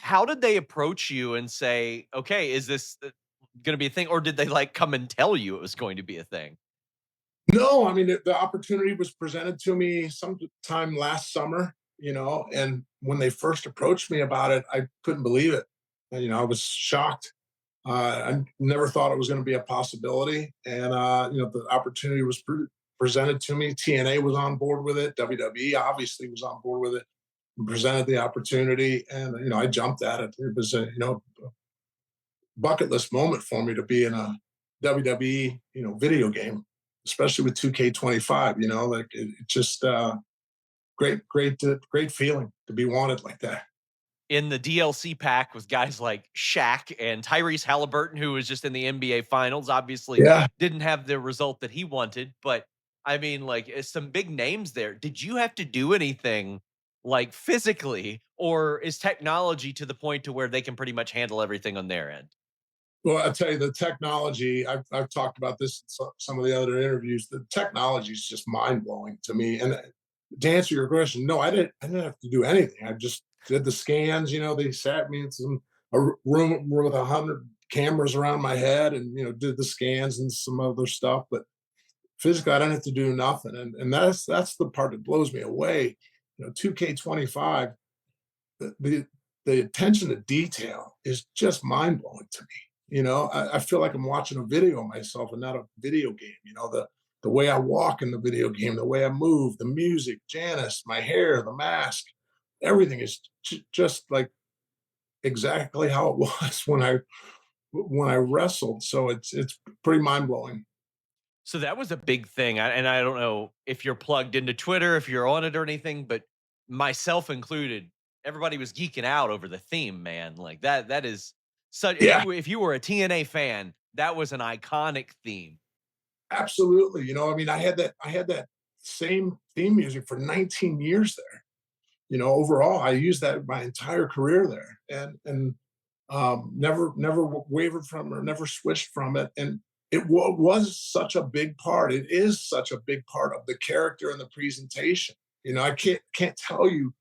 How did they approach you and say, "Okay, is this, gonna be a thing?" Or did they, like, come and tell you it was going to be a thing? No, I mean, the opportunity was presented to me sometime last summer, and when they first approached me about it, I couldn't believe it. I was shocked. I never thought it was going to be a possibility. And, the opportunity was presented to me. TNA was on board with it. WWE obviously was on board with it, presented the opportunity. And, I jumped at it. It was a, bucket list moment for me to be in a WWE, video game, especially with 2K25. Like it just great feeling to be wanted like that. In the DLC pack with guys like Shaq and Tyrese Halliburton, who was just in the NBA finals, obviously Yeah. didn't have the result that he wanted, but I mean, like, some big names there. Did you have to do anything, like, physically, or is technology to the point to where they can pretty much handle everything on their end? Well, I tell you, the technology. I've talked about this in some of the other interviews. The technology is just mind blowing to me. And to answer your question, no, I didn't have to do anything. I just did the scans. They sat me in room with 100 cameras around my head, and did the scans and some other stuff. But physically, I don't have to do nothing, and that's the part that blows me away. 2K25, the attention to detail is just mind blowing to me. I feel like I'm watching a video of myself and not a video game. The way I walk in the video game, the way I move, the music, Janice, my hair, the mask, everything is just like exactly how it was when I wrestled. So it's pretty mind blowing. So that was a big thing, and I don't know if you're plugged into Twitter, if you're on it or anything, but myself included, everybody was geeking out over the theme, man. Like that is such Yeah, if you were a TNA fan, that was an iconic theme. absolutely. I mean, I had that same theme music for 19 years there. Overall, I used that my entire career there, and never wavered from or never switched from it. And it was such a big part. It is such a big part of the character and the presentation. I can't tell you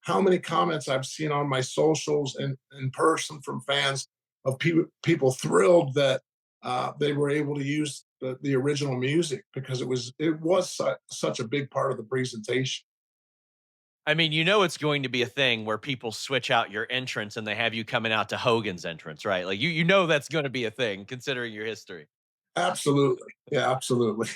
how many comments I've seen on my socials and in person from fans of people thrilled that they were able to use the original music because it was such a big part of the presentation. I mean, it's going to be a thing where people switch out your entrance and they have you coming out to Hogan's entrance, right? Like you know that's going to be a thing considering your history. Absolutely. Yeah, absolutely.